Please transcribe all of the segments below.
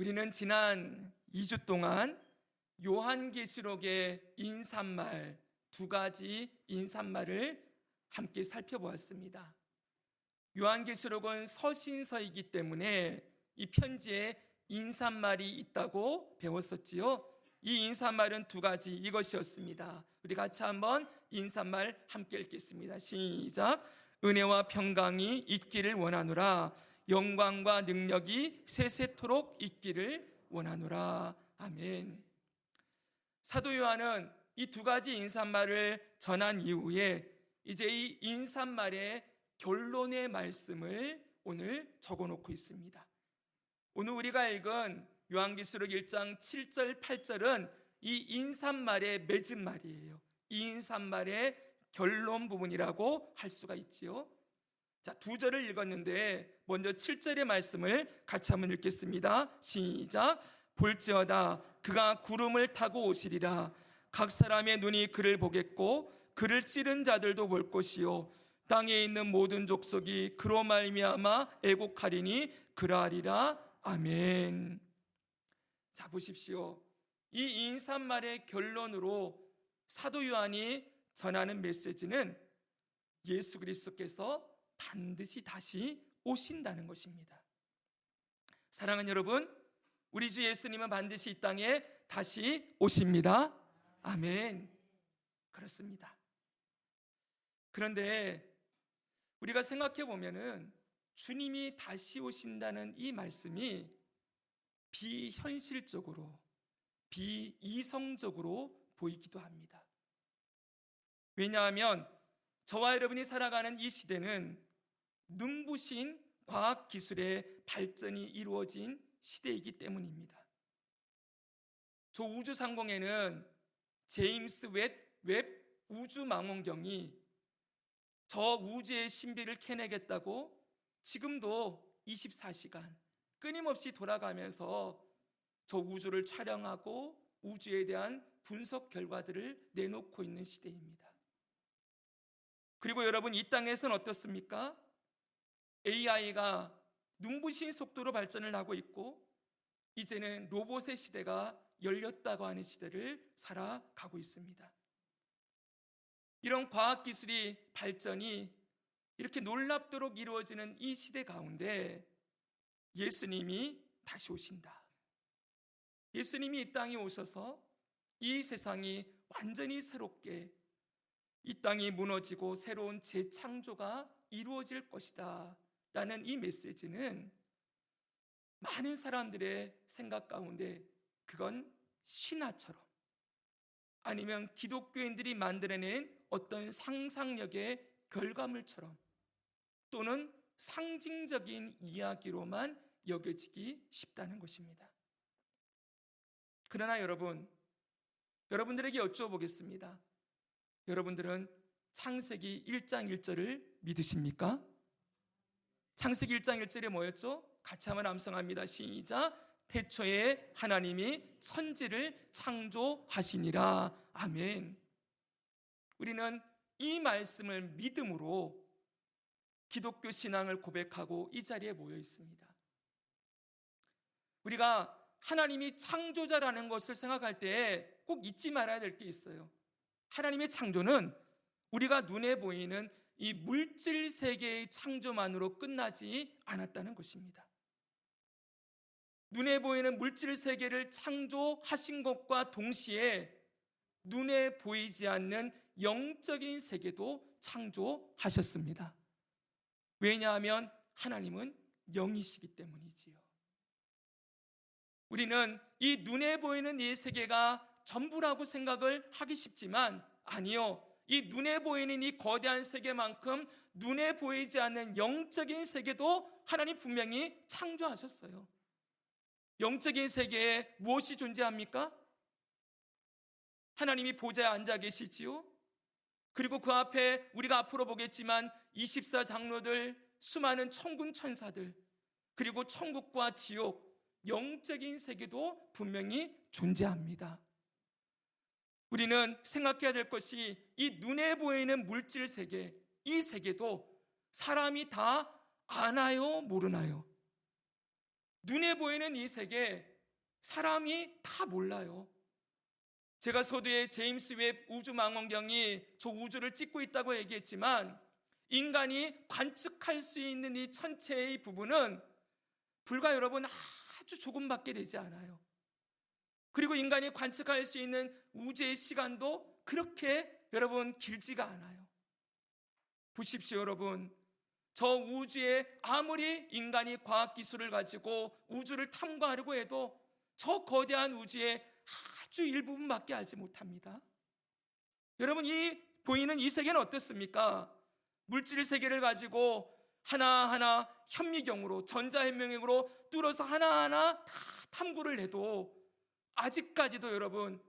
우리는 지난 2주 동안 요한계시록의 인사말, 두 가지 인사말을 함께 살펴보았습니다. 요한계시록은 서신서이기 때문에 이 편지에 인사말이 있다고 배웠었지요. 이 인사말은 두 가지, 이것이었습니다. 우리 같이 한번 인사말 함께 읽겠습니다. 시작. 은혜와 평강이 있기를 원하노라. 영광과 능력이 세세토록 있기를 원하노라. 아멘. 사도 요한은 이 두 가지 인사말을 전한 이후에 이제 이 인사말의 결론의 말씀을 오늘 적어놓고 있습니다. 오늘 우리가 읽은 요한계시록 1장 7절 8절은 이 인사말의 맺은 말이에요. 이 인사말의 결론 부분이라고 할 수가 있지요. 자, 두 절을 읽었는데 먼저 7절의 말씀을 같이 한번 읽겠습니다. 시작. 볼지어다 그가 구름을 타고 오시리라. 각 사람의 눈이 그를 보겠고 그를 찌른 자들도 볼 것이요 땅에 있는 모든 족속이 그로 말미암아 애곡하리니 그러하리라. 아멘. 자, 보십시오. 이 인사말의 결론으로 사도 요한이 전하는 메시지는 예수 그리스도께서 반드시 다시 오신다는 것입니다. 사랑하는 여러분, 우리 주 예수님은 반드시 이 땅에 다시 오십니다. 아멘. 그렇습니다. 그런데 우리가 생각해 보면은 주님이 다시 오신다는 이 말씀이 비현실적으로, 비이성적으로 보이기도 합니다. 왜냐하면 저와 여러분이 살아가는 이 시대는 눈부신 과학기술의 발전이 이루어진 시대이기 때문입니다. 저 우주상공에는 제임스 웹 우주망원경이 저 우주의 신비를 캐내겠다고 지금도 24시간 끊임없이 돌아가면서 저 우주를 촬영하고 우주에 대한 분석 결과들을 내놓고 있는 시대입니다. 그리고 여러분, 이 땅에서는 어떻습니까? AI가 눈부신 속도로 발전을 하고 있고 이제는 로봇의 시대가 열렸다고 하는 시대를 살아가고 있습니다. 이런 과학기술이 발전이 이렇게 놀랍도록 이루어지는 이 시대 가운데 예수님이 다시 오신다. 예수님이 이 땅에 오셔서 이 세상이 완전히 새롭게, 이 땅이 무너지고 새로운 재창조가 이루어질 것이다 라는 이 메시지는 많은 사람들의 생각 가운데 그건 신화처럼, 아니면 기독교인들이 만들어낸 어떤 상상력의 결과물처럼, 또는 상징적인 이야기로만 여겨지기 쉽다는 것입니다. 그러나 여러분들에게 여쭤보겠습니다. 여러분들은 창세기 1장 1절을 믿으십니까? 창세기 1장 1절에 뭐였죠? 같이 한번 암송합니다. 시작. 태초에 하나님이 천지를 창조하시니라. 아멘. 우리는 이 말씀을 믿음으로 기독교 신앙을 고백하고 이 자리에 모여 있습니다. 우리가 하나님이 창조자라는 것을 생각할 때 꼭 잊지 말아야 될 게 있어요. 하나님의 창조는 우리가 눈에 보이는 이 물질 세계의 창조만으로 끝나지 않았다는 것입니다. 눈에 보이는 물질 세계를 창조하신 것과 동시에 눈에 보이지 않는 영적인 세계도 창조하셨습니다. 왜냐하면 하나님은 영이시기 때문이지요. 우리는 이 눈에 보이는 이 세계가 전부라고 생각을 하기 쉽지만 아니요. 이 눈에 보이는 이 거대한 세계만큼 눈에 보이지 않는 영적인 세계도 하나님 분명히 창조하셨어요. 영적인 세계에 무엇이 존재합니까? 하나님이 보좌에 앉아 계시지요. 그리고 그 앞에 우리가 앞으로 보겠지만 24장로들, 수많은 천군 천사들, 그리고 천국과 지옥, 영적인 세계도 분명히 존재합니다. 우리는 생각해야 될 것이 이 눈에 보이는 물질 세계, 이 세계도 사람이 다 아나요, 모르나요? 눈에 보이는 이 세계, 사람이 다 몰라요. 제가 서두에 제임스 웹 우주망원경이 저 우주를 찍고 있다고 얘기했지만, 인간이 관측할 수 있는 이 천체의 부분은 불과 여러분 아주 조금밖에 되지 않아요. 그리고 인간이 관측할 수 있는 우주의 시간도 그렇게 여러분 길지가 않아요. 보십시오 여러분, 저 우주에 아무리 인간이 과학기술을 가지고 우주를 탐구하려고 해도 저 거대한 우주의 아주 일부분밖에 알지 못합니다. 여러분, 이 보이는 이 세계는 어떻습니까? 물질 세계를 가지고 하나하나 현미경으로, 전자현미경으로 뚫어서 하나하나 다 탐구를 해도 아직까지도 여러분,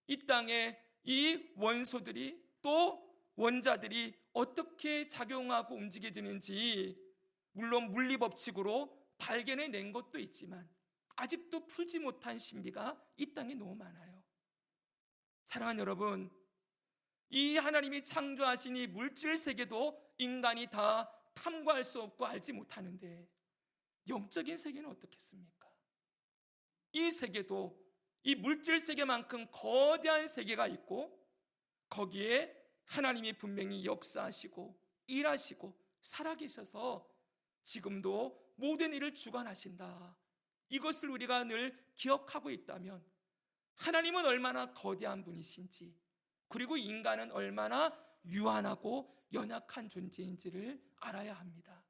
이 땅에 이 원소들이, 또 원자들이 어떻게 작용하고 움직여지는지, 물론 물리법칙으로 발견해낸 것도 있지만 아직도 풀지 못한 신비가 이 땅에 너무 많아요. 사랑하는 여러분, 이 하나님이 창조하신 이 물질 세계도 인간이 다 탐구할 수 없고 알지 못하는데, 영적인 세계는 어떻겠습니까? 이 세계도 이 물질 세계만큼 거대한 세계가 있고, 거기에 하나님이 분명히 역사하시고 일하시고 살아계셔서 지금도 모든 일을 주관하신다. 이것을 우리가 늘 기억하고 있다면 하나님은 얼마나 거대한 분이신지, 그리고 인간은 얼마나 유한하고 연약한 존재인지를 알아야 합니다.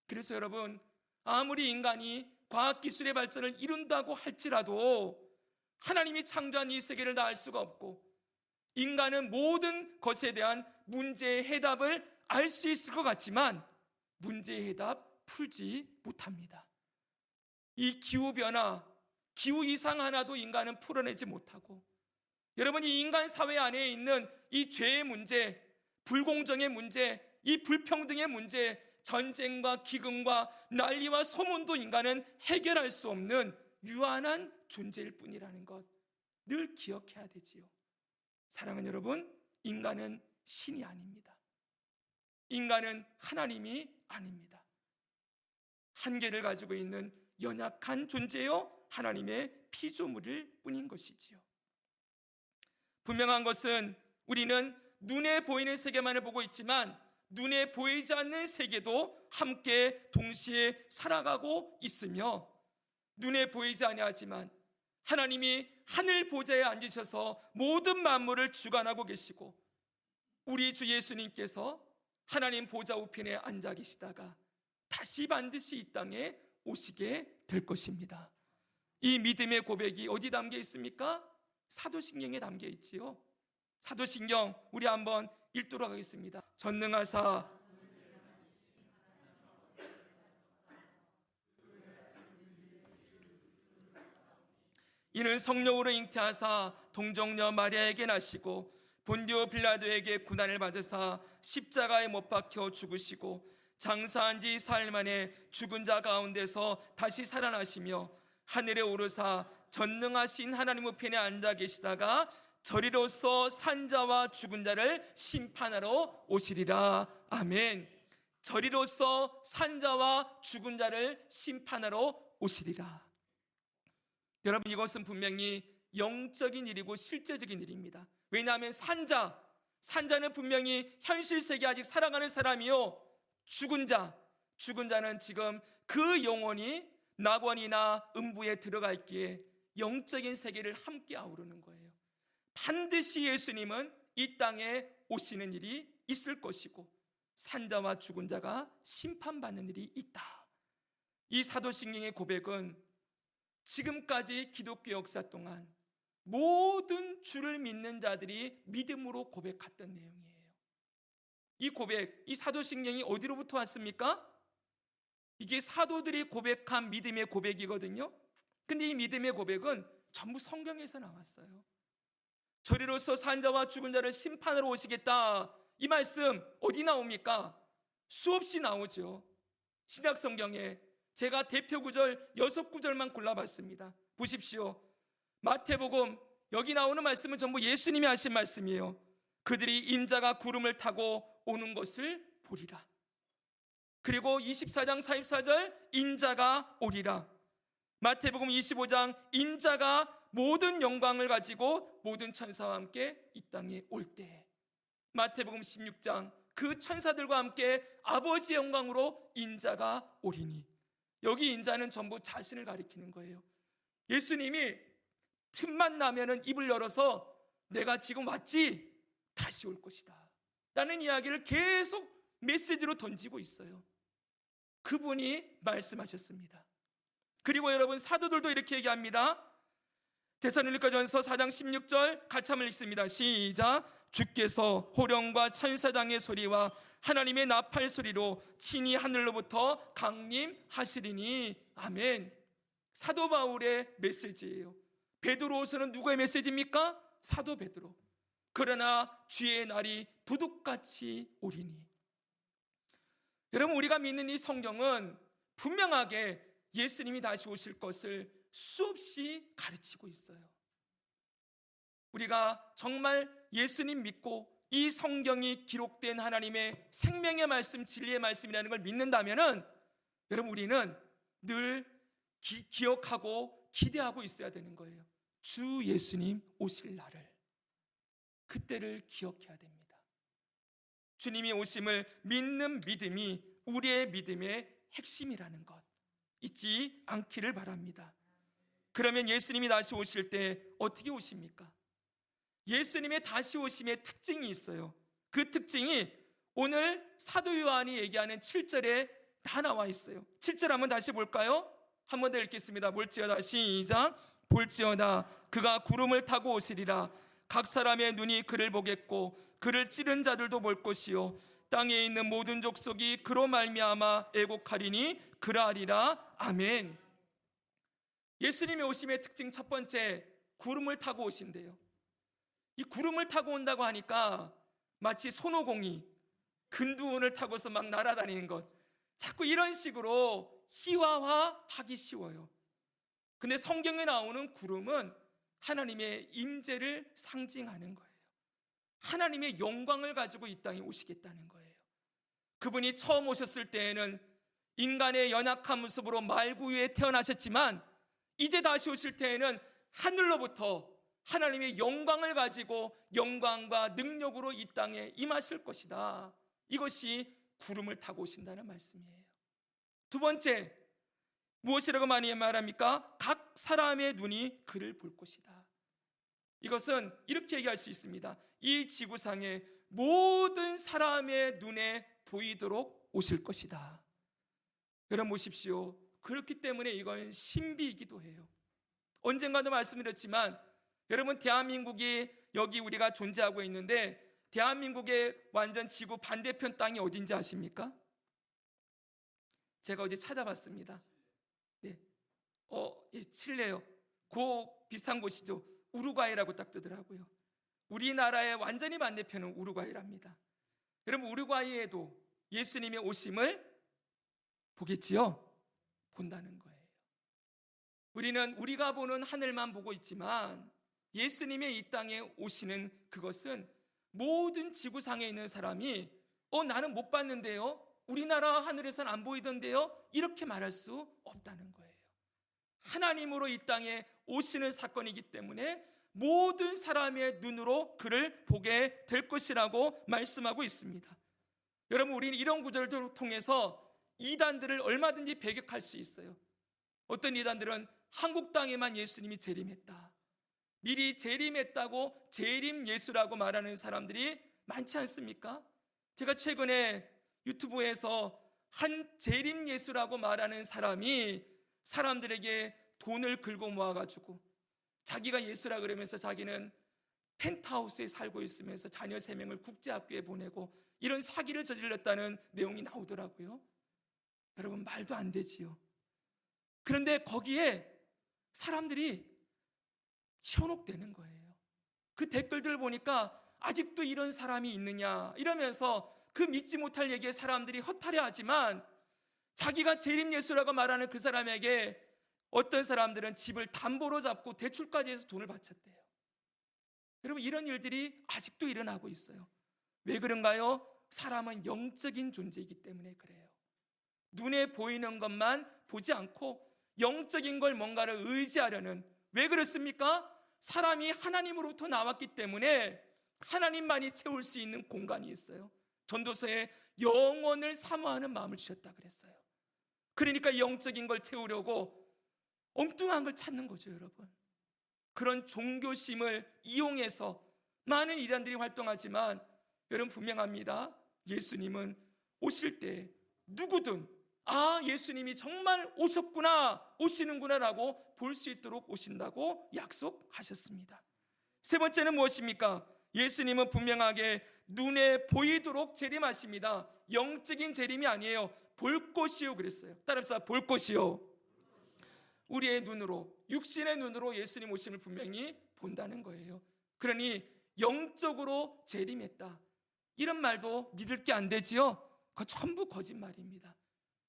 그래서 여러분, 아무리 인간이 과학기술의 발전을 이룬다고 할지라도 하나님이 창조한 이 세계를 다 알 수가 없고, 인간은 모든 것에 대한 문제의 해답을 알 수 있을 것 같지만 문제의 해답 풀지 못합니다. 이 기후변화, 기후이상 하나도 인간은 풀어내지 못하고, 여러분, 이 인간 사회 안에 있는 이 죄의 문제, 불공정의 문제, 이 불평등의 문제, 전쟁과 기근과 난리와 소문도 인간은 해결할 수 없는 유한한 존재일 뿐이라는 것 늘 기억해야 되지요. 사랑하는 여러분, 인간은 신이 아닙니다. 인간은 하나님이 아닙니다. 한계를 가지고 있는 연약한 존재요, 하나님의 피조물일 뿐인 것이지요. 분명한 것은 우리는 눈에 보이는 세계만을 보고 있지만 눈에 보이지 않는 세계도 함께 동시에 살아가고 있으며, 눈에 보이지 아니하지만 하나님이 하늘 보좌에 앉으셔서 모든 만물을 주관하고 계시고, 우리 주 예수님께서 하나님 보좌 우편에 앉아 계시다가 다시 반드시 이 땅에 오시게 될 것입니다. 이 믿음의 고백이 어디 담겨 있습니까? 사도신경에 담겨 있지요. 사도신경 우리 한번 읽도록 하겠습니다. 전능하사 이는 성령으로 잉태하사 동정녀 마리아에게 나시고 본디오 빌라도에게 고난을 받으사 십자가에 못 박혀 죽으시고 장사한 지 사흘 만에 죽은 자 가운데서 다시 살아나시며 하늘에 오르사 전능하신 하나님 우편에 앉아 계시다가 저리로서 산 자와 죽은 자를 심판하러 오시리라. 아멘. 저리로서 산 자와 죽은 자를 심판하러 오시리라. 여러분, 이것은 분명히 영적인 일이고 실제적인 일입니다. 왜냐하면 산자는 분명히 현실 세계 아직 살아가는 사람이요, 죽은 자는 지금 그 영혼이 낙원이나 음부에 들어가 있기에 영적인 세계를 함께 아우르는 거예요. 반드시 예수님은 이 땅에 오시는 일이 있을 것이고 산자와 죽은 자가 심판받는 일이 있다. 이 사도신경의 고백은 지금까지 기독교 역사 동안 모든 주를 믿는 자들이 믿음으로 고백했던 내용이에요. 이 고백, 이 사도신경이 어디로부터 왔습니까? 이게 사도들이 고백한 믿음의 고백이거든요. 근데 이 믿음의 고백은 전부 성경에서 나왔어요. 저리로서 산자와 죽은 자를 심판하러 오시겠다, 이 말씀 어디 나옵니까? 수없이 나오죠. 신약 성경에 제가 대표 구절 6구절만 골라봤습니다. 보십시오. 마태복음, 여기 나오는 말씀은 전부 예수님이 하신 말씀이에요. 그들이 인자가 구름을 타고 오는 것을 보리라. 그리고 24장 44절 인자가 오리라. 마태복음 25장 인자가 모든 영광을 가지고 모든 천사와 함께 이 땅에 올 때, 마태복음 16장 그 천사들과 함께 아버지의 영광으로 인자가 오리니, 여기 인자는 전부 자신을 가리키는 거예요. 예수님이 틈만 나면은 입을 열어서 내가 지금 왔지, 다시 올 것이다 라는 이야기를 계속 메시지로 던지고 있어요. 그분이 말씀하셨습니다. 그리고 여러분, 사도들도 이렇게 얘기합니다. 데살로니가전서 4장 16절 같이 한번 읽습니다. 시작. 주께서 호령과 천사장의 소리와 하나님의 나팔 소리로 친히 하늘로부터 강림하시리니. 아멘. 사도 바울의 메시지예요. 베드로서는 누구의 메시지입니까? 사도 베드로. 그러나 주의 날이 도둑같이 오리니. 여러분, 우리가 믿는 이 성경은 분명하게 예수님이 다시 오실 것을 수없이 가르치고 있어요. 우리가 정말 예수님 믿고 이 성경이 기록된 하나님의 생명의 말씀, 진리의 말씀이라는 걸 믿는다면은 여러분, 우리는 늘 기억하고 기대하고 있어야 되는 거예요. 주 예수님 오실 날을, 그때를 기억해야 됩니다. 주님이 오심을 믿는 믿음이 우리의 믿음의 핵심이라는 것 잊지 않기를 바랍니다. 그러면 예수님이 다시 오실 때 어떻게 오십니까? 예수님의 다시 오심의 특징이 있어요. 그 특징이 오늘 사도 요한이 얘기하는 7절에 다 나와 있어요. 7절 한번 다시 볼까요? 한 번 더 읽겠습니다. 볼지어다, 시작. 볼지어다 그가 구름을 타고 오시리라. 각 사람의 눈이 그를 보겠고 그를 찌른 자들도 볼 것이요 땅에 있는 모든 족속이 그로 말미암아 애곡하리니 그러하리라. 아멘. 예수님의 오심의 특징 첫 번째, 구름을 타고 오신대요. 이 구름을 타고 온다고 하니까 마치 손오공이 근두운을 타고서 막 날아다니는 것, 자꾸 이런 식으로 희화화하기 쉬워요. 근데 성경에 나오는 구름은 하나님의 임재를 상징하는 거예요. 하나님의 영광을 가지고 이 땅에 오시겠다는 거예요. 그분이 처음 오셨을 때에는 인간의 연약한 모습으로 말구유에 태어나셨지만 이제 다시 오실 때에는 하늘로부터 하나님의 영광을 가지고 영광과 능력으로 이 땅에 임하실 것이다. 이것이 구름을 타고 오신다는 말씀이에요. 두 번째, 무엇이라고 많이 말합니까? 각 사람의 눈이 그를 볼 것이다. 이것은 이렇게 얘기할 수 있습니다. 이 지구상의 모든 사람의 눈에 보이도록 오실 것이다. 여러분 보십시오. 그렇기 때문에 이건 신비이기도 해요. 언젠가도 말씀드렸지만 여러분, 대한민국이 여기 우리가 존재하고 있는데 대한민국의 완전 지구 반대편 땅이 어딘지 아십니까? 제가 어제 찾아봤습니다. 네, 칠레요. 그 비슷한 곳이죠. 우루과이라고 딱 뜨더라고요. 우리나라의 완전히 반대편은 우루과이랍니다. 여러분, 우루과이에도 예수님의 오심을 보겠지요? 본다는 거예요. 우리는 우리가 보는 하늘만 보고 있지만 예수님의 이 땅에 오시는 그것은 모든 지구상에 있는 사람이 나는 못 봤는데요, 우리나라 하늘에서는 안 보이던데요, 이렇게 말할 수 없다는 거예요. 하나님으로 이 땅에 오시는 사건이기 때문에 모든 사람의 눈으로 그를 보게 될 것이라고 말씀하고 있습니다. 여러분, 우리는 이런 구절들을 통해서 이단들을 얼마든지 배격할 수 있어요. 어떤 이단들은 한국 땅에만 예수님이 재림했다, 미리 재림했다고 재림 예수라고 말하는 사람들이 많지 않습니까? 제가 최근에 유튜브에서 한 재림 예수라고 말하는 사람이 사람들에게 돈을 긁어 모아가지고 자기가 예수라 그러면서 자기는 펜트하우스에 살고 있으면서 자녀 3명을 국제학교에 보내고 이런 사기를 저질렀다는 내용이 나오더라고요. 여러분, 말도 안 되지요. 그런데 거기에 사람들이 현혹되는 거예요. 그 댓글들을 보니까 아직도 이런 사람이 있느냐 이러면서 그 믿지 못할 얘기에 사람들이 허탈해하지만 자기가 재림 예수라고 말하는 그 사람에게 어떤 사람들은 집을 담보로 잡고 대출까지 해서 돈을 바쳤대요. 여러분, 이런 일들이 아직도 일어나고 있어요. 왜 그런가요? 사람은 영적인 존재이기 때문에 그래요. 눈에 보이는 것만 보지 않고 영적인 걸 뭔가를 의지하려는, 왜 그렇습니까? 사람이 하나님으로부터 나왔기 때문에 하나님만이 채울 수 있는 공간이 있어요. 전도서에 영원을 사모하는 마음을 주셨다 그랬어요. 그러니까 영적인 걸 채우려고 엉뚱한 걸 찾는 거죠, 여러분. 그런 종교심을 이용해서 많은 이단들이 활동하지만 여러분 분명합니다. 예수님은 오실 때 누구든 예수님이 정말 오셨구나, 오시는구나 라고 볼 수 있도록 오신다고 약속하셨습니다. 세 번째는 무엇입니까? 예수님은 분명하게 눈에 보이도록 재림하십니다. 영적인 재림이 아니에요. 볼 것이요 그랬어요. 따라합시다. 볼 것이요. 우리의 눈으로, 육신의 눈으로 예수님 오심을 분명히 본다는 거예요. 그러니 영적으로 재림했다, 이런 말도 믿을 게 안 되지요. 그거 전부 거짓말입니다.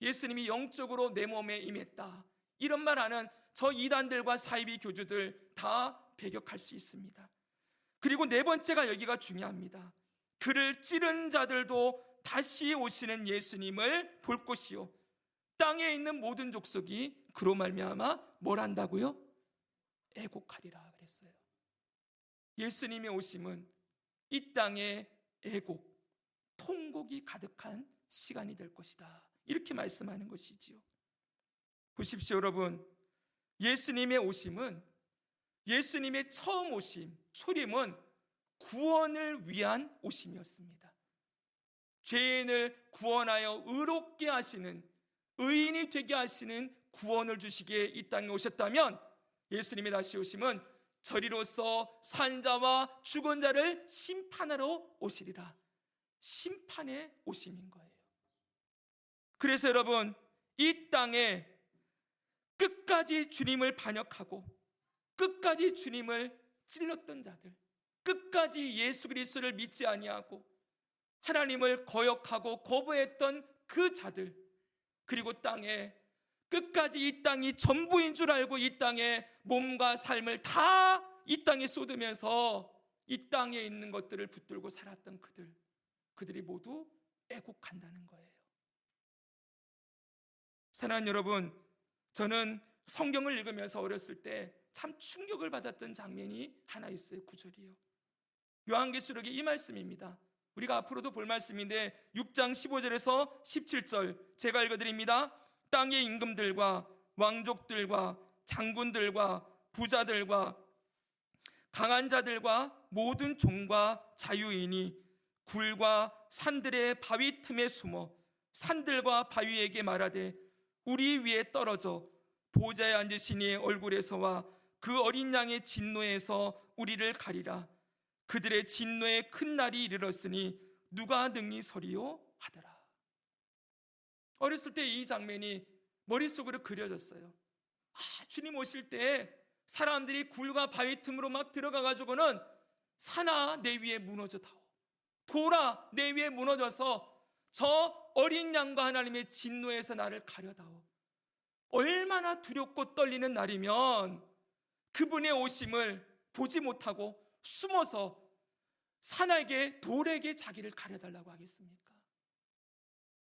예수님이 영적으로 내 몸에 임했다, 이런 말 하는 저 이단들과 사이비 교주들 다 배격할 수 있습니다. 그리고 네 번째가 여기가 중요합니다. 그를 찌른 자들도 다시 오시는 예수님을 볼 것이요, 땅에 있는 모든 족속이 그로 말미암아 뭘 한다고요? 애곡하리라 그랬어요. 예수님의 오심은 이 땅에 애곡, 통곡이 가득한 시간이 될 것이다, 이렇게 말씀하는 것이지요. 보십시오, 여러분. 예수님의 오심은, 예수님의 처음 오심, 초림은 구원을 위한 오심이었습니다. 죄인을 구원하여 의롭게 하시는, 의인이 되게 하시는 구원을 주시기에 이 땅에 오셨다면, 예수님의 다시 오심은 저리로서 산 자와 죽은 자를 심판하러 오시리라, 심판의 오심인 거예요. 그래서 여러분, 이 땅에 끝까지 주님을 반역하고 끝까지 주님을 찔렀던 자들, 끝까지 예수 그리스도를 믿지 아니하고 하나님을 거역하고 거부했던 그 자들, 그리고 땅에 끝까지 이 땅이 전부인 줄 알고 이 땅에 몸과 삶을 다 이 땅에 쏟으면서 이 땅에 있는 것들을 붙들고 살았던 그들이 모두 애곡한다는 거예요. 사랑하는 여러분, 저는 성경을 읽으면서 어렸을 때 참 충격을 받았던 장면이 하나 있어요. 구절이요. 요한계시록의 이 말씀입니다. 우리가 앞으로도 볼 말씀인데 6장 15절에서 17절 제가 읽어드립니다. 땅의 임금들과 왕족들과 장군들과 부자들과 강한 자들과 모든 종과 자유인이 굴과 산들의 바위 틈에 숨어 산들과 바위에게 말하되 우리 위에 떨어져 보좌에 앉으신 이의 얼굴에서와 그 어린 양의 진노에서 우리를 가리라. 그들의 진노의 큰 날이 이르렀으니 누가 능히 서리요 하더라. 어렸을 때 이 장면이 머릿속으로 그려졌어요. 주님 오실 때 사람들이 굴과 바위 틈으로 막 들어가가지고는 산아 내 위에 무너져다오, 돌아 내 위에 무너져서 저 어린 양과 하나님의 진노에서 나를 가려다오. 얼마나 두렵고 떨리는 날이면 그분의 오심을 보지 못하고 숨어서 산에게 돌에게 자기를 가려달라고 하겠습니까?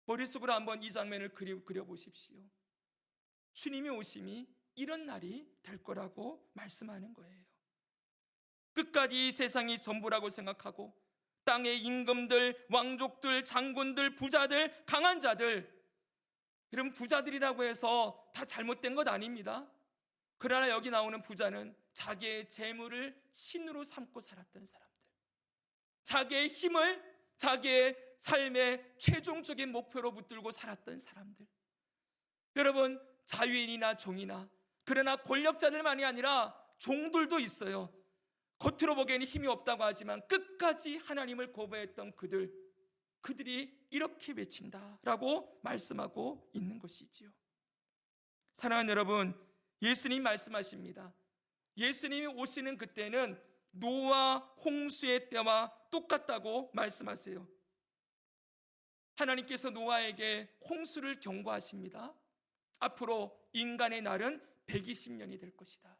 머릿속으로 한번 이 장면을 그려보십시오. 주님의 오심이 이런 날이 될 거라고 말씀하는 거예요. 끝까지 이 세상이 전부라고 생각하고 땅의 임금들, 왕족들, 장군들, 부자들, 강한 자들, 여러분 부자들이라고 해서 다 잘못된 것 아닙니다. 그러나 여기 나오는 부자는 자기의 재물을 신으로 삼고 살았던 사람들, 자기의 힘을 자기의 삶의 최종적인 목표로 붙들고 살았던 사람들. 여러분, 자유인이나 종이나, 그러나 권력자들만이 아니라 종들도 있어요. 겉으로 보기에는 힘이 없다고 하지만 끝까지 하나님을 거부했던 그들이 이렇게 외친다라고 말씀하고 있는 것이지요. 사랑하는 여러분, 예수님 말씀하십니다. 예수님이 오시는 그때는 노아 홍수의 때와 똑같다고 말씀하세요. 하나님께서 노아에게 홍수를 경고하십니다. 앞으로 인간의 날은 120년이 될 것이다.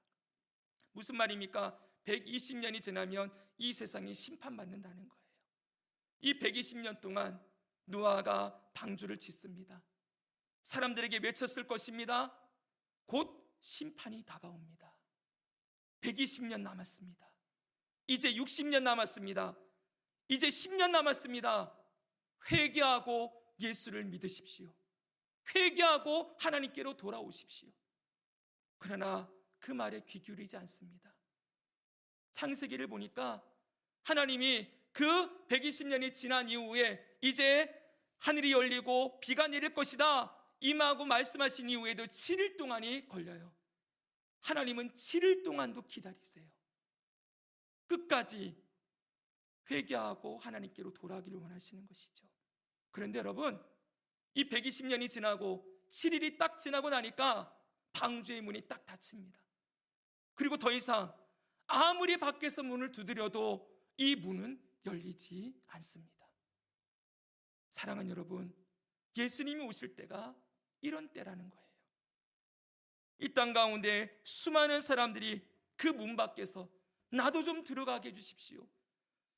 무슨 말입니까? 120년이 지나면 이 세상이 심판받는다는 거예요. 이 120년 동안 노아가 방주를 짓습니다. 사람들에게 외쳤을 것입니다. 곧 심판이 다가옵니다. 120년 남았습니다. 이제 60년 남았습니다. 이제 10년 남았습니다. 회개하고 예수를 믿으십시오. 회개하고 하나님께로 돌아오십시오. 그러나 그 말에 귀 기울이지 않습니다. 창세기를 보니까 하나님이 그 120년이 지난 이후에 이제 하늘이 열리고 비가 내릴 것이다 임하고 말씀하신 이후에도 7일 동안이 걸려요. 하나님은 7일 동안도 기다리세요. 끝까지 회개하고 하나님께로 돌아가기를 원하시는 것이죠. 그런데 여러분, 이 120년이 지나고 7일이 딱 지나고 나니까 방주의 문이 딱 닫힙니다. 그리고 더 이상 아무리 밖에서 문을 두드려도 이 문은 열리지 않습니다. 사랑하는 여러분, 예수님이 오실 때가 이런 때라는 거예요. 이 땅 가운데 수많은 사람들이 그 문 밖에서 나도 좀 들어가게 해주십시오,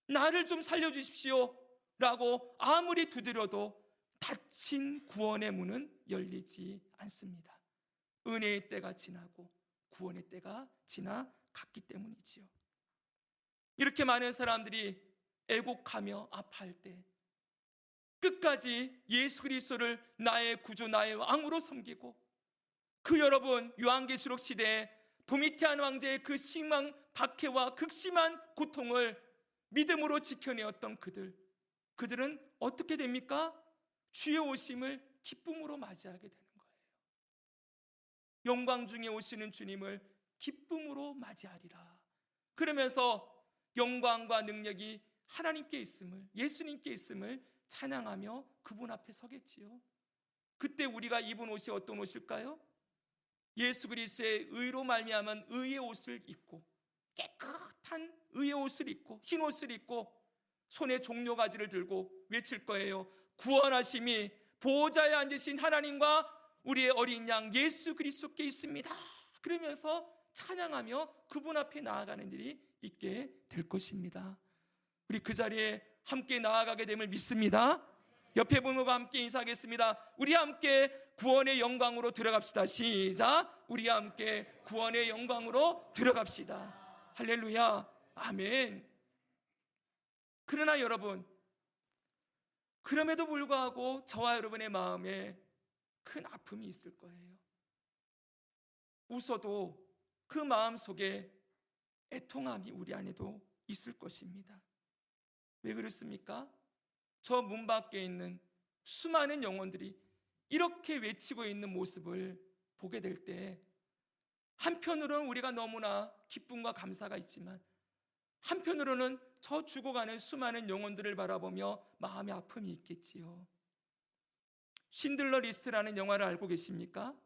나를 좀 살려주십시오 라고 아무리 두드려도 닫힌 구원의 문은 열리지 않습니다. 은혜의 때가 지나고 구원의 때가 지나갔기 때문이지요. 이렇게 많은 사람들이 애곡하며 아파할 때 끝까지 예수 그리스도를 나의 구주, 나의 왕으로 섬기고, 그 여러분 요한계시록 시대에 도미티안 왕제의 그 심한 박해와 극심한 고통을 믿음으로 지켜내었던 그들은 어떻게 됩니까? 주의 오심을 기쁨으로 맞이하게 되는 거예요. 영광 중에 오시는 주님을 기쁨으로 맞이하리라. 그러면서 영광과 능력이 하나님께 있음을, 예수님께 있음을 찬양하며 그분 앞에 서겠지요. 그때 우리가 입은 옷이 어떤 옷일까요? 예수 그리스도의 의로 말미암은 의의 옷을 입고, 깨끗한 의의 옷을 입고, 흰 옷을 입고 손에 종려가지를 들고 외칠 거예요. 구원하심이 보호자에 앉으신 하나님과 우리의 어린 양 예수 그리스도께 있습니다. 그러면서 찬양하며 그분 앞에 나아가는 일이 있게 될 것입니다. 우리 그 자리에 함께 나아가게 됨을 믿습니다. 옆에 분과 함께 인사하겠습니다. 우리 함께 구원의 영광으로 들어갑시다. 시작. 우리 함께 구원의 영광으로 들어갑시다. 할렐루야. 아멘. 그러나 여러분, 그럼에도 불구하고 저와 여러분의 마음에 큰 아픔이 있을 거예요. 웃어도 그 마음 속에 애통함이 우리 안에도 있을 것입니다. 왜 그렇습니까? 저 문 밖에 있는 수많은 영혼들이 이렇게 외치고 있는 모습을 보게 될 때, 한편으로는 우리가 너무나 기쁨과 감사가 있지만 한편으로는 저 죽어가는 수많은 영혼들을 바라보며 마음의 아픔이 있겠지요. 신들러 리스트라는 영화를 알고 계십니까?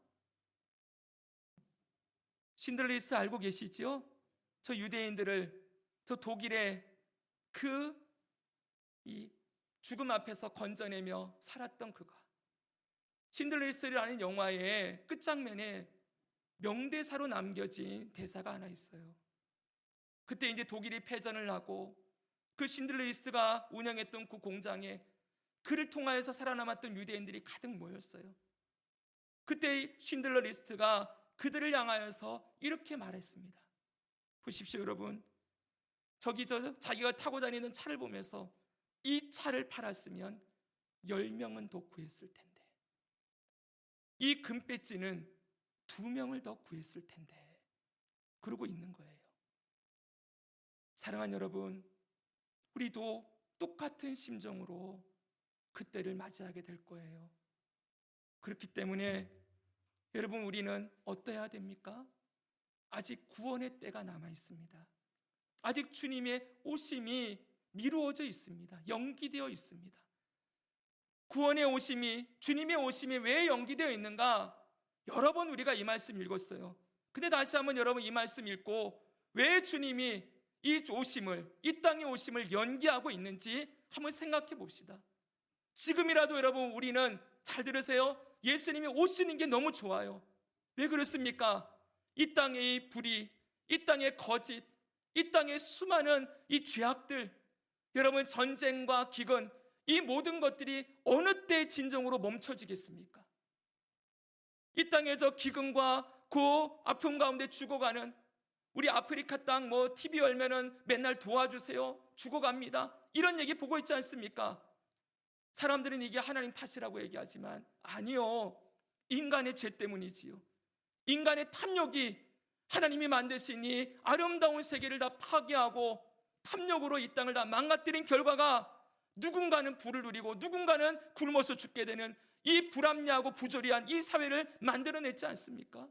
신들러 리스트 알고 계시지요? 저 유대인들을 저 독일의 이 죽음 앞에서 건져내며 살았던 그가, 신들러 리스트라는 영화의 끝장면에 명대사로 남겨진 대사가 하나 있어요. 그때 이제 독일이 패전을 하고 그 신들러 리스트가 운영했던 그 공장에 그를 통하여서 살아남았던 유대인들이 가득 모였어요. 그때 신들러 리스트가 그들을 향하여서 이렇게 말했습니다. 보십시오 여러분, 자기가 타고 다니는 차를 보면서 이 차를 팔았으면 10명은 더 구했을 텐데, 이 금배지는 2명을 더 구했을 텐데, 그러고 있는 거예요. 사랑하는 여러분, 우리도 똑같은 심정으로 그때를 맞이하게 될 거예요. 그렇기 때문에 여러분, 우리는 어떠해야 됩니까? 아직 구원의 때가 남아 있습니다. 아직 주님의 오심이 미루어져 있습니다. 연기되어 있습니다. 구원의 오심이, 주님의 오심이 왜 연기되어 있는가? 여러 번 우리가 이 말씀 읽었어요. 근데 다시 한번 여러분 이 말씀 읽고 왜 주님이 이 오심을, 이 땅의 오심을 연기하고 있는지 한번 생각해 봅시다. 지금이라도 여러분 우리는, 잘 들으세요, 예수님이 오시는 게 너무 좋아요. 왜 그렇습니까? 이 땅의 이 불의, 이 땅의 거짓, 이 땅의 수많은 이 죄악들, 여러분 전쟁과 기근, 이 모든 것들이 어느 때 진정으로 멈춰지겠습니까? 이 땅의 저 기근과 그 아픔 가운데 죽어가는 우리 아프리카 땅 TV 열면은 맨날 도와주세요, 죽어갑니다, 이런 얘기 보고 있지 않습니까? 사람들은 이게 하나님 탓이라고 얘기하지만 아니요, 인간의 죄 때문이지요. 인간의 탐욕이 하나님이 만드신 이 아름다운 세계를 다 파괴하고 탐욕으로 이 땅을 다 망가뜨린 결과가 누군가는 부를 누리고 누군가는 굶어서 죽게 되는 이 불합리하고 부조리한 이 사회를 만들어냈지 않습니까?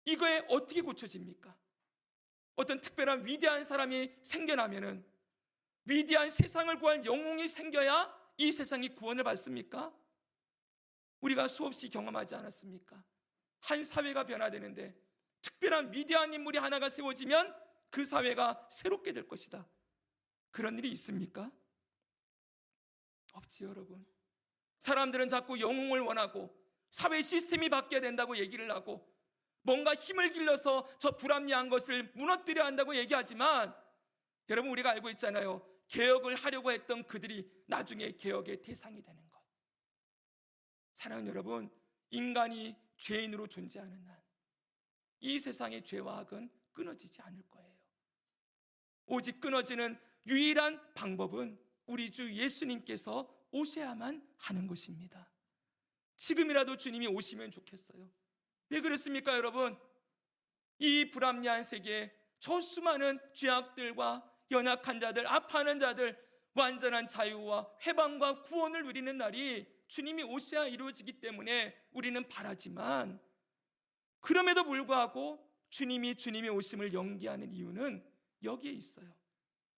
이거에 어떻게 고쳐집니까? 어떤 특별한 위대한 사람이 생겨나면은, 위대한 세상을 구할 영웅이 생겨야 이 세상이 구원을 받습니까? 우리가 수없이 경험하지 않았습니까? 한 사회가 변화되는데 특별한 위대한 인물이 하나가 세워지면 그 사회가 새롭게 될 것이다. 그런 일이 있습니까? 없지요, 여러분. 사람들은 자꾸 영웅을 원하고 사회 시스템이 바뀌어야 된다고 얘기를 하고 뭔가 힘을 길러서 저 불합리한 것을 무너뜨려야 한다고 얘기하지만, 여러분, 우리가 알고 있잖아요. 개혁을 하려고 했던 그들이 나중에 개혁의 대상이 되는 것. 사랑하는 여러분, 인간이 죄인으로 존재하는 한 이 세상의 죄와 악은 끊어지지 않을 거예요. 오직 끊어지는 유일한 방법은 우리 주 예수님께서 오셔야만 하는 것입니다. 지금이라도 주님이 오시면 좋겠어요. 왜 그렇습니까, 여러분? 이 불합리한 세계에 저 수많은 죄악들과 연약한 자들, 아파하는 자들, 완전한 자유와 해방과 구원을 누리는 날이 주님이 오셔야 이루어지기 때문에 우리는 바라지만, 그럼에도 불구하고 주님이 오심을 연기하는 이유는 여기에 있어요.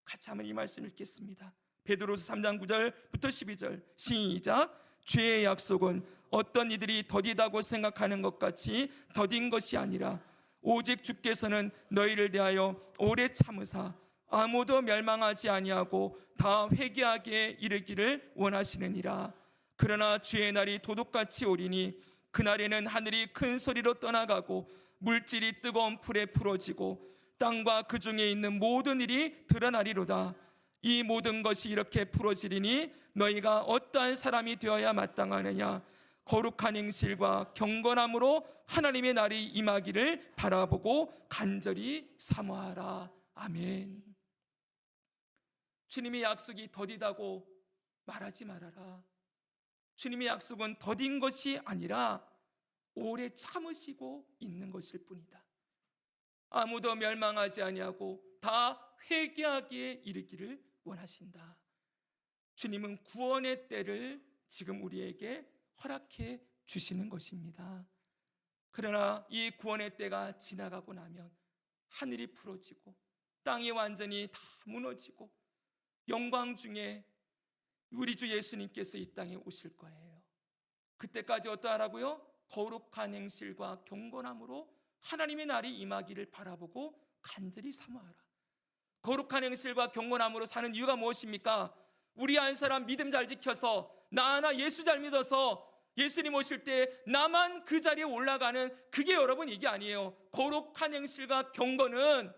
같이 한번 이 말씀 읽겠습니다. 베드로서 3장 9절부터 12절 시작. 죄의 약속은 어떤 이들이 더디다고 생각하는 것 같이 더딘 것이 아니라 오직 주께서는 너희를 대하여 오래 참으사 아무도 멸망하지 아니하고 다 회개하게 이르기를 원하시느니라. 그러나 주의 날이 도둑같이 오리니 그날에는 하늘이 큰 소리로 떠나가고 물질이 뜨거운 풀에 풀어지고 땅과 그 중에 있는 모든 일이 드러나리로다. 이 모든 것이 이렇게 풀어지리니 너희가 어떠한 사람이 되어야 마땅하느냐? 거룩한 행실과 경건함으로 하나님의 날이 임하기를 바라보고 간절히 사모하라. 아멘. 주님의 약속이 더디다고 말하지 말아라. 주님의 약속은 더딘 것이 아니라 오래 참으시고 있는 것일 뿐이다. 아무도 멸망하지 아니하고 다 회개하기에 이르기를 원하신다. 주님은 구원의 때를 지금 우리에게 허락해 주시는 것입니다. 그러나 이 구원의 때가 지나가고 나면 하늘이 풀어지고 땅이 완전히 다 무너지고 영광 중에 우리 주 예수님께서 이 땅에 오실 거예요. 그때까지 어떠하라고요? 거룩한 행실과 경건함으로 하나님의 날이 임하기를 바라보고 간절히 사모하라. 거룩한 행실과 경건함으로 사는 이유가 무엇입니까? 우리 한 사람 믿음 잘 지켜서 나 하나 예수 잘 믿어서 예수님 오실 때 나만 그 자리에 올라가는, 그게 여러분 이게 아니에요. 거룩한 행실과 경건은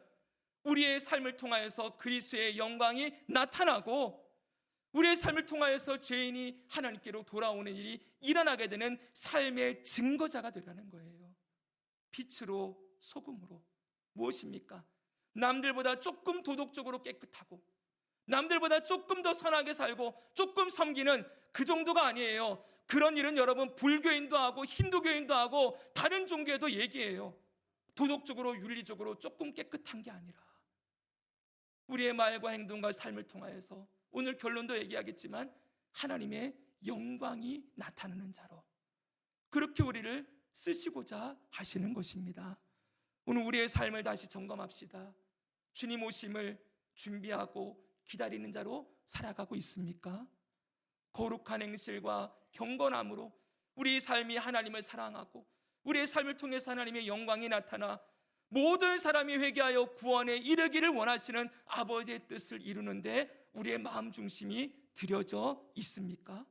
우리의 삶을 통하여서 그리스도의 영광이 나타나고 우리의 삶을 통하여서 죄인이 하나님께로 돌아오는 일이 일어나게 되는 삶의 증거자가 되라는 거예요. 빛으로 소금으로. 무엇입니까? 남들보다 조금 도덕적으로 깨끗하고 남들보다 조금 더 선하게 살고 조금 섬기는 그 정도가 아니에요. 그런 일은 여러분 불교인도 하고 힌두교인도 하고 다른 종교에도 얘기해요. 도덕적으로 윤리적으로 조금 깨끗한 게 아니라 우리의 말과 행동과 삶을 통하여서 오늘 결론도 얘기하겠지만 하나님의 영광이 나타나는 자로 그렇게 우리를 쓰시고자 하시는 것입니다. 오늘 우리의 삶을 다시 점검합시다. 주님 오심을 준비하고 기다리는 자로 살아가고 있습니까? 거룩한 행실과 경건함으로 우리의 삶이 하나님을 사랑하고 우리의 삶을 통해서 하나님의 영광이 나타나 모든 사람이 회개하여 구원에 이르기를 원하시는 아버지의 뜻을 이루는데 우리의 마음 중심이 들여져 있습니까?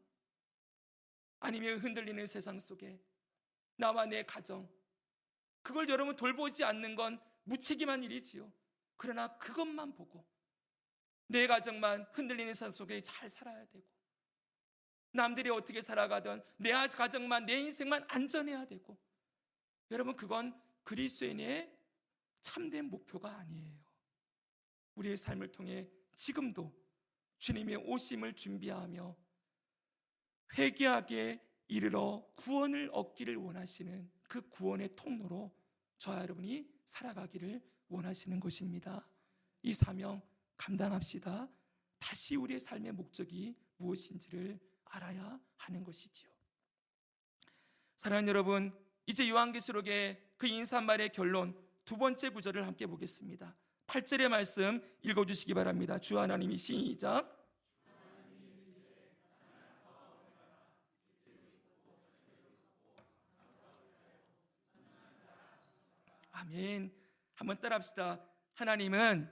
아니면 흔들리는 세상 속에 나와 내 가정, 그걸 여러분 돌보지 않는 건 무책임한 일이지요. 그러나 그것만 보고 내 가정만 흔들리는 세상 속에 잘 살아야 되고 남들이 어떻게 살아가든 내 가정만, 내 인생만 안전해야 되고, 여러분 그건 그리스도인의 참된 목표가 아니에요. 우리의 삶을 통해 지금도 주님의 오심을 준비하며 회개하게 이르러 구원을 얻기를 원하시는 그 구원의 통로로 저와 여러분이 살아가기를 원하시는 것입니다. 이 사명 감당합시다. 다시 우리의 삶의 목적이 무엇인지를 알아야 하는 것이지요. 사랑하는 여러분, 이제 요한계시록의 그 인사말의 결론 두 번째 구절을 함께 보겠습니다. 8절의 말씀 읽어주시기 바랍니다. 주 하나님이 시작. 아멘. 한번 따라합시다. 하나님은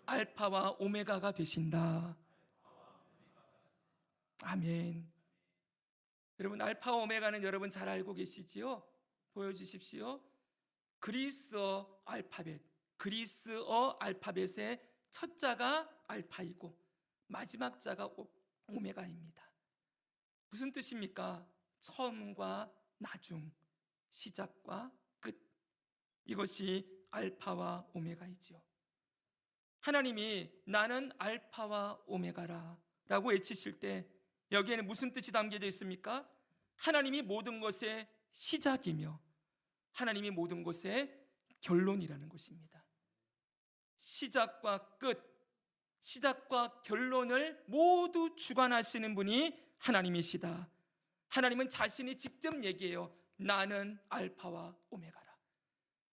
알파와 오메가가 되신다. 아멘. 여러분, 알파와 오메가는 여러분 잘 알고 계시지요? 보여주십시오. 그리스어 알파벳의 첫 자가 알파이고 마지막 자가 오메가입니다. 무슨 뜻입니까? 처음과 나중, 시작과 끝, 이것이 알파와 오메가이지요. 하나님이 나는 알파와 오메가라 라고 외치실 때 여기에는 무슨 뜻이 담겨져 있습니까? 하나님이 모든 것의 시작이며 하나님이 모든 것의 결론이라는 것입니다. 시작과 끝, 시작과 결론을 모두 주관하시는 분이 하나님이시다. 하나님은 자신이 직접 얘기해요. 나는 알파와 오메가라.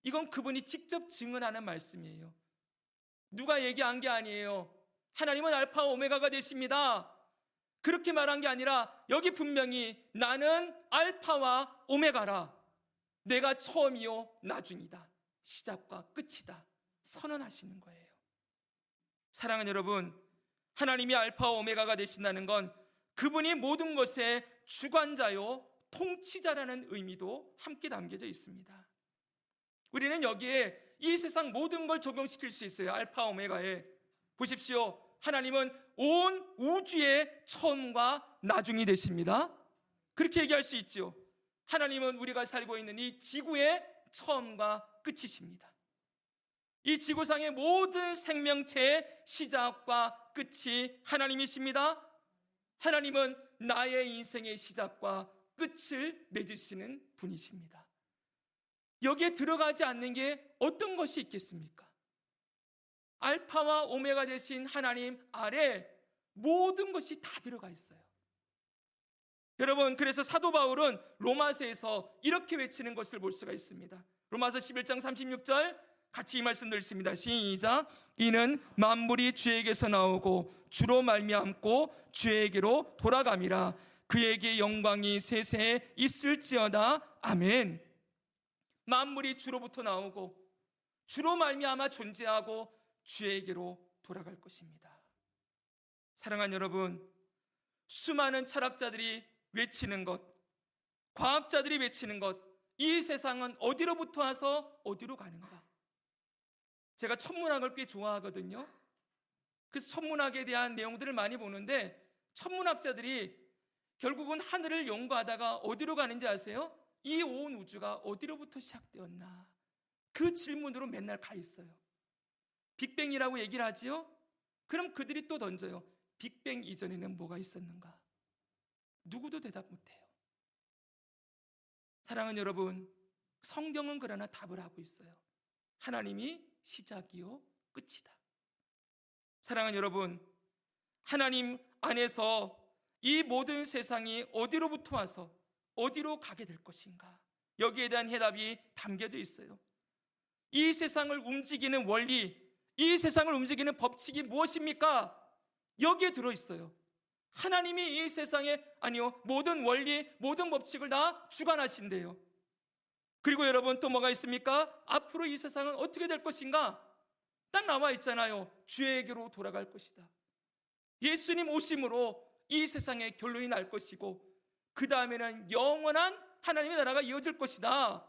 이건 그분이 직접 증언하는 말씀이에요. 누가 얘기한 게 아니에요. 하나님은 알파와 오메가가 되십니다. 그렇게 말한 게 아니라 여기 분명히 나는 알파와 오메가라. 내가 처음이요 나중이다. 시작과 끝이다. 선언하시는 거예요. 사랑하는 여러분, 하나님이 알파와 오메가가 되신다는 건 그분이 모든 것의 주관자요 통치자라는 의미도 함께 담겨져 있습니다. 우리는 여기에 이 세상 모든 걸 적용시킬 수 있어요. 알파 오메가에 보십시오. 하나님은 온 우주의 처음과 나중이 되십니다. 그렇게 얘기할 수 있죠. 하나님은 우리가 살고 있는 이 지구의 처음과 끝이십니다. 이 지구상의 모든 생명체의 시작과 끝이 하나님이십니다. 하나님은 나의 인생의 시작과 끝을 맺으시는 분이십니다. 여기에 들어가지 않는 게 어떤 것이 있겠습니까? 알파와 오메가 되신 하나님 아래 모든 것이 다 들어가 있어요. 여러분, 그래서 사도 바울은 로마서에서 이렇게 외치는 것을 볼 수가 있습니다. 로마서 11장 36절 같이 이 말씀 읽습니다. 시작. 이는 만물이 주에게서 나오고 주로 말미암고 주에게로 돌아감이라. 그에게 영광이 세세에 있을지어다. 아멘. 만물이 주로부터 나오고 주로 말미암아 존재하고 주에게로 돌아갈 것입니다. 사랑하는 여러분, 수많은 철학자들이 외치는 것, 과학자들이 외치는 것, 이 세상은 어디로부터 와서 어디로 가는가? 제가 천문학을 꽤 좋아하거든요. 그래서 천문학에 대한 내용들을 많이 보는데 천문학자들이 결국은 하늘을 연구하다가 어디로 가는지 아세요? 이 온 우주가 어디로부터 시작되었나? 그 질문으로 맨날 가 있어요. 빅뱅이라고 얘기를 하지요? 그럼 그들이 또 던져요. 빅뱅 이전에는 뭐가 있었는가? 누구도 대답 못해요. 사랑하는 여러분, 성경은 그러나 답을 하고 있어요. 하나님이 시작이요 끝이다. 사랑하는 여러분, 하나님 안에서 이 모든 세상이 어디로부터 와서 어디로 가게 될 것인가? 여기에 대한 해답이 담겨져 있어요. 이 세상을 움직이는 원리, 이 세상을 움직이는 법칙이 무엇입니까? 여기에 들어있어요. 하나님이 이 세상에, 아니요, 모든 원리, 모든 법칙을 다 주관하신대요. 그리고 여러분, 또 뭐가 있습니까? 앞으로 이 세상은 어떻게 될 것인가? 딱 나와 있잖아요. 주에게로 돌아갈 것이다. 예수님 오심으로 이 세상의 결론이 날 것이고 그 다음에는 영원한 하나님의 나라가 이어질 것이다.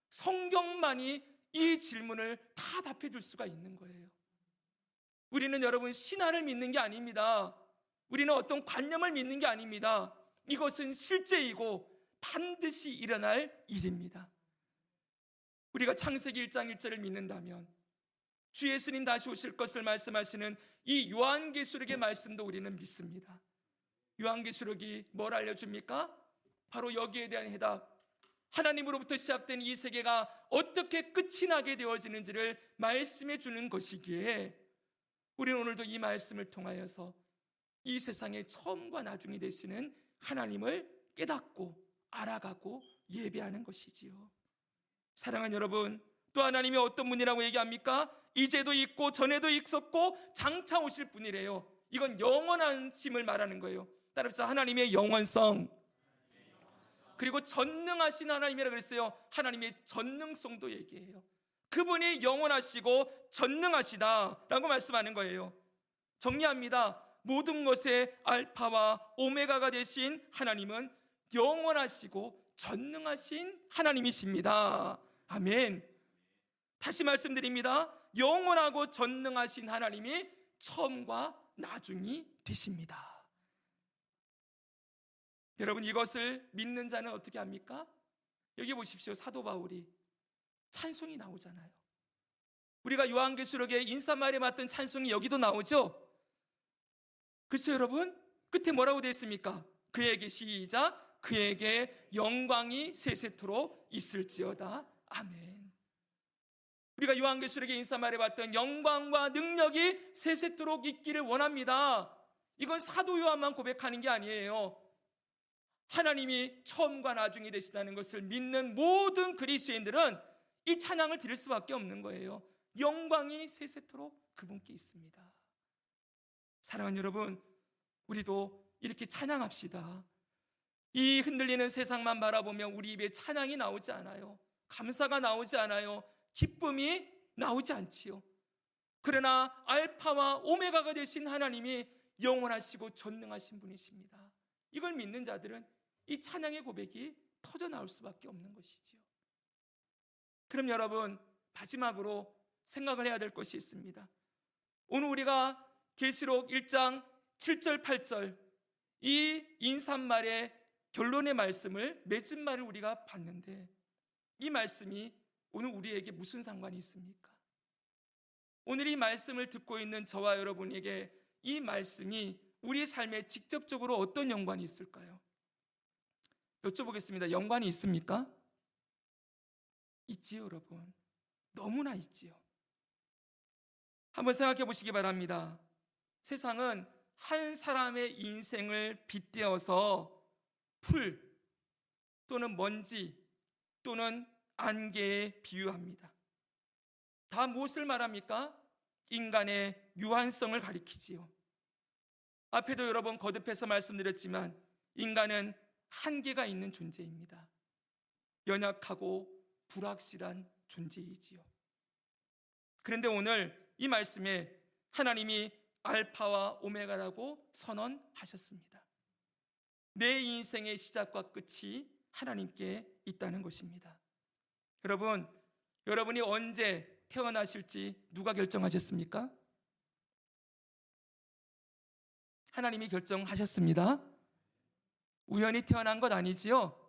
성경만이 이 질문을 다 답해 줄 수가 있는 거예요. 우리는 여러분 신화를 믿는 게 아닙니다. 우리는 어떤 관념을 믿는 게 아닙니다. 이것은 실제이고 반드시 일어날 일입니다. 우리가 창세기 1장 1절을 믿는다면 주 예수님 다시 오실 것을 말씀하시는 이 요한계시록의 말씀도 우리는 믿습니다. 요한계시록이 뭘 알려줍니까? 바로 여기에 대한 해답, 하나님으로부터 시작된 이 세계가 어떻게 끝이 나게 되어지는지를 말씀해 주는 것이기에 우리는 오늘도 이 말씀을 통하여서 이 세상의 처음과 나중이 되시는 하나님을 깨닫고 알아가고 예배하는 것이지요. 사랑하는 여러분, 또 하나님이 어떤 분이라고 얘기합니까? 이제도 있고 전에도 있었고 장차 오실 분이래요. 이건 영원하심을 말하는 거예요. 따라서 하나님의 영원성, 그리고 전능하신 하나님이라고 그랬어요. 하나님의 전능성도 얘기해요. 그분이 영원하시고 전능하시다라고 말씀하는 거예요. 정리합니다. 모든 것의 알파와 오메가가 되신 하나님은 영원하시고 전능하신 하나님이십니다. 아멘. 다시 말씀드립니다. 영원하고 전능하신 하나님이 처음과 나중이 되십니다. 여러분, 이것을 믿는 자는 어떻게 합니까? 여기 보십시오. 사도 바울이 찬송이 나오잖아요. 우리가 요한계시록에 인사말에 맡은 찬송이 여기도 나오죠. 그렇죠 여러분? 끝에 뭐라고 되어 있습니까? 그에게 시작, 그에게 영광이 세세토록 있을지어다. 아멘. 우리가 요한계시록의 인사말에 봤던 영광과 능력이 세세토록 있기를 원합니다. 이건 사도 요한만 고백하는 게 아니에요. 하나님이 처음과 나중이 되시다는 것을 믿는 모든 그리스도인들은 이 찬양을 드릴 수밖에 없는 거예요. 영광이 세세토록 그분께 있습니다. 사랑하는 여러분, 우리도 이렇게 찬양합시다. 이 흔들리는 세상만 바라보면 우리 입에 찬양이 나오지 않아요. 감사가 나오지 않아요. 기쁨이 나오지 않지요. 그러나 알파와 오메가가 되신 하나님이 영원하시고 전능하신 분이십니다. 이걸 믿는 자들은 이 찬양의 고백이 터져 나올 수밖에 없는 것이지요. 그럼 여러분, 마지막으로 생각을 해야 될 것이 있습니다. 오늘 우리가 계시록 1장 7절 8절 이 인사말의 결론의 말씀을, 맺은 말을 우리가 봤는데 이 말씀이 오늘 우리에게 무슨 상관이 있습니까? 오늘 이 말씀을 듣고 있는 저와 여러분에게 이 말씀이 우리 삶에 직접적으로 어떤 연관이 있을까요? 여쭤보겠습니다. 연관이 있습니까? 있지요, 여러분. 너무나 있지요. 한번 생각해 보시기 바랍니다. 세상은 한 사람의 인생을 빗대어서 풀 또는 먼지 또는 안개에 비유합니다. 다 무엇을 말합니까? 인간의 유한성을 가리키지요. 앞에도 여러 번 거듭해서 말씀드렸지만 인간은 한계가 있는 존재입니다. 연약하고 불확실한 존재이지요. 그런데 오늘 이 말씀에 하나님이 알파와 오메가라고 선언하셨습니다. 내 인생의 시작과 끝이 하나님께 있다는 것입니다. 여러분, 여러분이 언제 태어나실지 누가 결정하셨습니까? 하나님이 결정하셨습니다. 우연히 태어난 것 아니지요?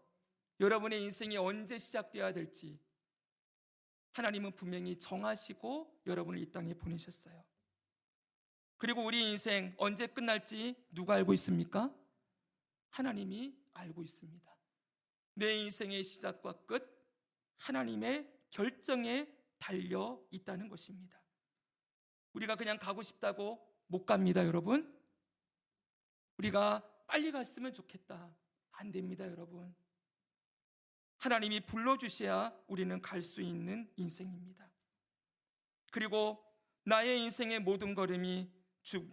여러분의 인생이 언제 시작되어야 될지 하나님은 분명히 정하시고 여러분을 이 땅에 보내셨어요. 그리고 우리 인생 언제 끝날지 누가 알고 있습니까? 하나님이 알고 있습니다. 내 인생의 시작과 끝, 하나님의 결정에 달려 있다는 것입니다. 우리가 그냥 가고 싶다고 못 갑니다, 여러분. 우리가 빨리 갔으면 좋겠다. 안 됩니다, 여러분. 하나님이 불러주셔야 우리는 갈 수 있는 인생입니다. 그리고 나의 인생의 모든 걸음이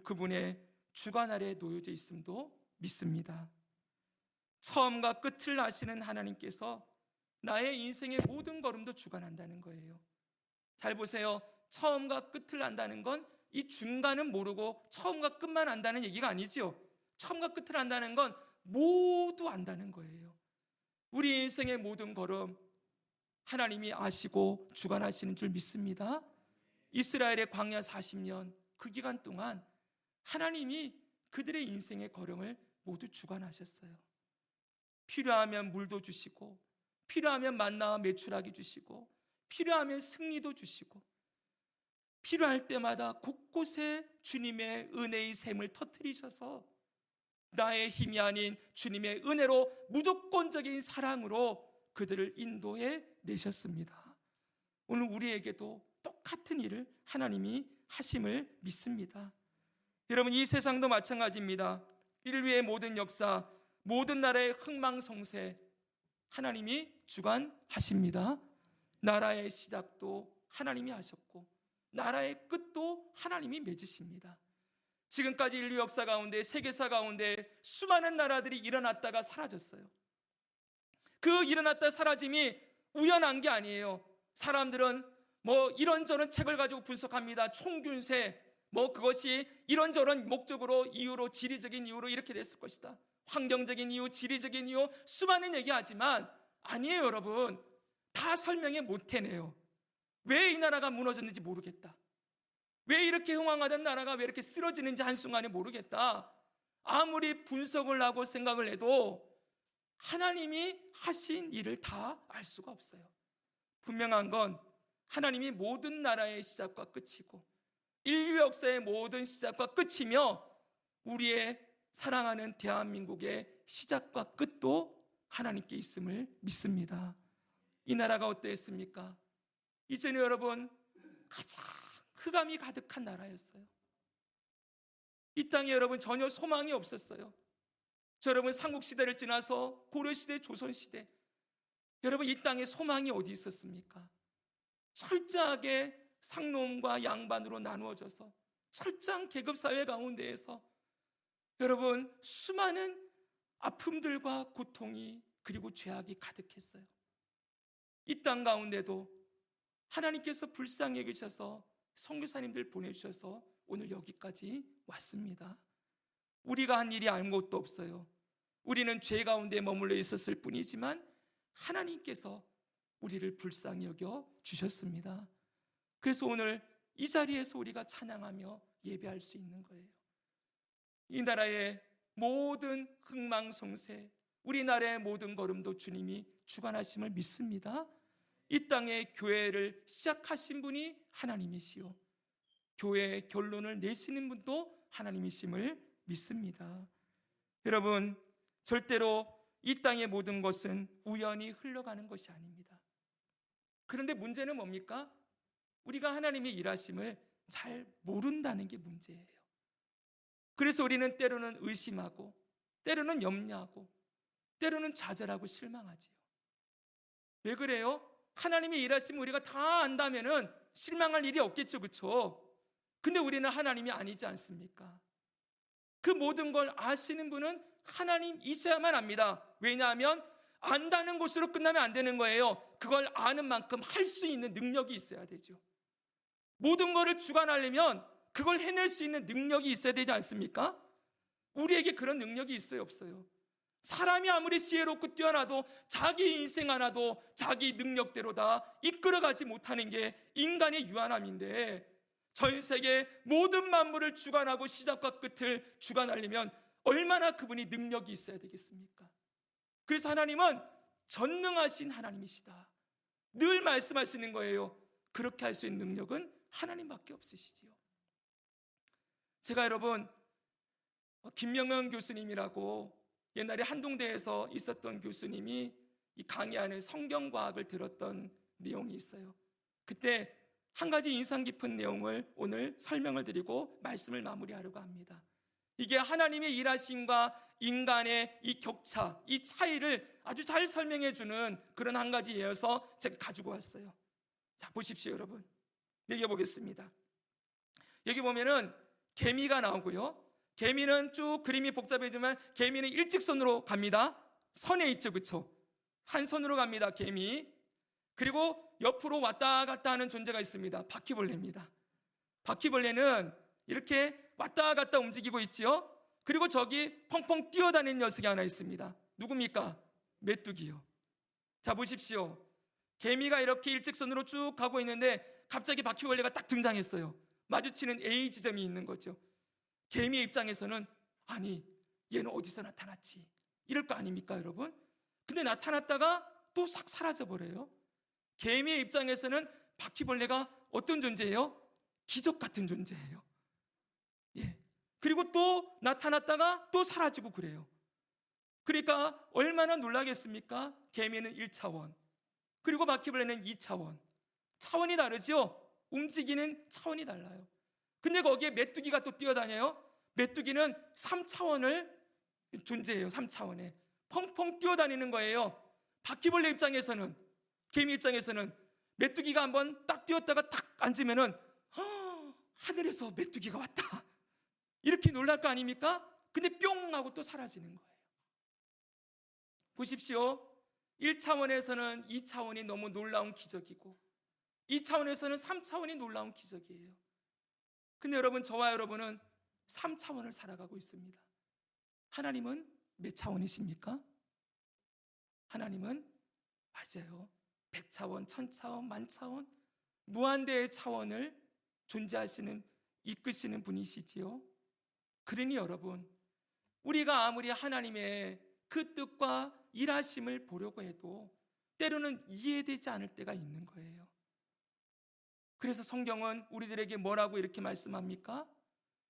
그분의 주관 아래에 놓여져 있음도 믿습니다. 처음과 끝을 아시는 하나님께서 나의 인생의 모든 걸음도 주관한다는 거예요. 잘 보세요. 처음과 끝을 안다는 건 이 중간은 모르고 처음과 끝만 안다는 얘기가 아니지요. 처음과 끝을 안다는 건 모두 안다는 거예요. 우리 인생의 모든 걸음 하나님이 아시고 주관하시는 줄 믿습니다. 이스라엘의 광야 40년 그 기간 동안 하나님이 그들의 인생의 걸음을 모두 주관하셨어요. 필요하면 물도 주시고 필요하면 만나와 메추라기 주시고 필요하면 승리도 주시고 필요할 때마다 곳곳에 주님의 은혜의 샘을 터뜨리셔서 나의 힘이 아닌 주님의 은혜로 무조건적인 사랑으로 그들을 인도해 내셨습니다. 오늘 우리에게도 똑같은 일을 하나님이 하심을 믿습니다. 여러분, 이 세상도 마찬가지입니다. 인류의 모든 역사, 모든 나라의 흥망성쇠 하나님이 주관하십니다. 나라의 시작도 하나님이 하셨고 나라의 끝도 하나님이 맺으십니다. 지금까지 인류 역사 가운데, 세계사 가운데 수많은 나라들이 일어났다가 사라졌어요. 그 일어났다 사라짐이 우연한 게 아니에요. 사람들은 이런저런 책을 가지고 분석합니다. 총균세, 그것이 이런저런 목적으로, 이유로, 지리적인 이유로 이렇게 됐을 것이다. 환경적인 이유, 지리적인 이유, 수많은 얘기하지만 아니에요, 여러분. 다 설명해 못 해내요. 왜 이 나라가 무너졌는지 모르겠다. 왜 이렇게 흥황하던 나라가 왜 이렇게 쓰러지는지 한순간에 모르겠다. 아무리 분석을 하고 생각을 해도 하나님이 하신 일을 다 알 수가 없어요. 분명한 건 하나님이 모든 나라의 시작과 끝이고 인류 역사의 모든 시작과 끝이며 우리의 사랑하는 대한민국의 시작과 끝도 하나님께 있음을 믿습니다. 이 나라가 어떠했습니까? 이전에 여러분 가장 흑암이 가득한 나라였어요. 이 땅에 여러분 전혀 소망이 없었어요. 여러분 삼국시대를 지나서 고려시대, 조선시대, 여러분 이 땅에 소망이 어디 있었습니까? 철저하게 상놈과 양반으로 나누어져서 철저한 계급사회 가운데에서 여러분 수많은 아픔들과 고통이 그리고 죄악이 가득했어요. 이 땅 가운데도 하나님께서 불쌍히 여기셔서 선교사님들 보내주셔서 오늘 여기까지 왔습니다. 우리가 한 일이 아무것도 없어요. 우리는 죄 가운데 머물러 있었을 뿐이지만 하나님께서 우리를 불쌍히 여겨 주셨습니다. 그래서 오늘 이 자리에서 우리가 찬양하며 예배할 수 있는 거예요. 이 나라의 모든 흥망성쇠, 우리나라의 모든 걸음도 주님이 주관하심을 믿습니다. 이 땅에 교회를 시작하신 분이 하나님이시요 교회의 결론을 내시는 분도 하나님이심을 믿습니다. 여러분, 절대로 이 땅의 모든 것은 우연히 흘러가는 것이 아닙니다. 그런데 문제는 뭡니까? 우리가 하나님의 일하심을 잘 모른다는 게 문제예요. 그래서 우리는 때로는 의심하고 때로는 염려하고 때로는 좌절하고 실망하지요. 왜 그래요? 하나님의 일하심을 우리가 다 안다면은 실망할 일이 없겠죠, 그렇죠? 근데 우리는 하나님이 아니지 않습니까? 그 모든 걸 아시는 분은 하나님이셔야만 합니다. 왜냐하면 안다는 것으로 끝나면 안 되는 거예요. 그걸 아는 만큼 할 수 있는 능력이 있어야 되죠. 모든 것을 주관하려면 그걸 해낼 수 있는 능력이 있어야 되지 않습니까? 우리에게 그런 능력이 있어요, 없어요? 사람이 아무리 지혜롭고 뛰어나도 자기 인생 하나도 자기 능력대로 다 이끌어가지 못하는 게 인간의 유한함인데, 전 세계 모든 만물을 주관하고 시작과 끝을 주관하려면 얼마나 그분이 능력이 있어야 되겠습니까? 그래서 하나님은 전능하신 하나님이시다. 늘 말씀하시는 거예요. 그렇게 할 수 있는 능력은 하나님밖에 없으시지요. 제가 여러분 김명은 교수님이라고 옛날에 한동대에서 있었던 교수님이 이 강의하는 성경과학을 들었던 내용이 있어요. 그때 한 가지 인상 깊은 내용을 오늘 설명을 드리고 말씀을 마무리하려고 합니다. 이게 하나님의 일하심과 인간의 이 격차, 이 차이를 아주 잘 설명해 주는 그런 한 가지 예여서 제가 가지고 왔어요. 자, 보십시오, 여러분. 읽어보겠습니다. 여기 보면은 개미가 나오고요. 개미는 쭉 그림이 복잡해지만 개미는 일직선으로 갑니다. 선에 있죠, 그렇죠? 한 선으로 갑니다, 개미. 그리고 옆으로 왔다 갔다 하는 존재가 있습니다. 바퀴벌레입니다. 바퀴벌레는 이렇게 왔다 갔다 움직이고 있지요. 그리고 저기 펑펑 뛰어다니는 녀석이 하나 있습니다. 누굽니까? 메뚜기요. 자, 보십시오. 개미가 이렇게 일직선으로 쭉 가고 있는데 갑자기 바퀴벌레가 딱 등장했어요. 마주치는 A 지점이 있는 거죠. 개미의 입장에서는 아니, 얘는 어디서 나타났지? 이럴 거 아닙니까, 여러분? 근데 나타났다가 또 싹 사라져 버려요. 개미의 입장에서는 바퀴벌레가 어떤 존재예요? 기적 같은 존재예요. 예. 그리고 또 나타났다가 또 사라지고 그래요. 그러니까 얼마나 놀라겠습니까? 개미는 1차원, 그리고 바퀴벌레는 2차원. 차원이 다르죠? 움직이는 차원이 달라요. 근데 거기에 메뚜기가 또 뛰어다녀요. 메뚜기는 3차원을 존재해요. 3차원에 펑펑 뛰어다니는 거예요. 바퀴벌레 입장에서는, 개미 입장에서는 메뚜기가 한번 딱 뛰었다가 탁 앉으면은 하늘에서 메뚜기가 왔다, 이렇게 놀랄 거 아닙니까? 근데 뿅 하고 또 사라지는 거예요. 보십시오. 1차원에서는 2차원이 너무 놀라운 기적이고 2차원에서는 3차원이 놀라운 기적이에요. 근데 여러분, 저와 여러분은 3차원을 살아가고 있습니다. 하나님은 몇 차원이십니까? 하나님은 맞아요. 100차원, 1000차원, 만차원, 무한대의 차원을 존재하시는, 이끄시는 분이시지요. 그러니 여러분, 우리가 아무리 하나님의 그 뜻과 일하심을 보려고 해도 때로는 이해되지 않을 때가 있는 거예요. 그래서 성경은 우리들에게 뭐라고 이렇게 말씀합니까?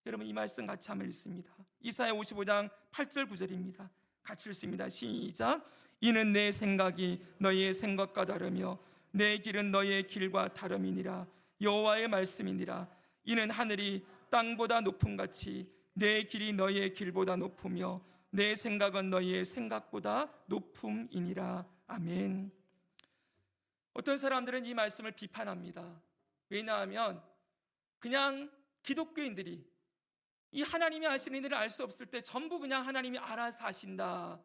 여러분, 이 말씀 같이 한번 읽습니다. 이사야 55장 8절 9절입니다. 같이 읽습니다. 시작. 이는 내 생각이 너희의 생각과 다르며 내 길은 너희의 길과 다름이니라. 여호와의 말씀이니라. 이는 하늘이 땅보다 높음같이 내 길이 너희의 길보다 높으며 내 생각은 너희의 생각보다 높음이니라. 아멘. 어떤 사람들은 이 말씀을 비판합니다. 왜냐하면 그냥 기독교인들이 이 하나님이 하시는 일을 알 수 없을 때 전부 그냥 하나님이 알아서 하신다,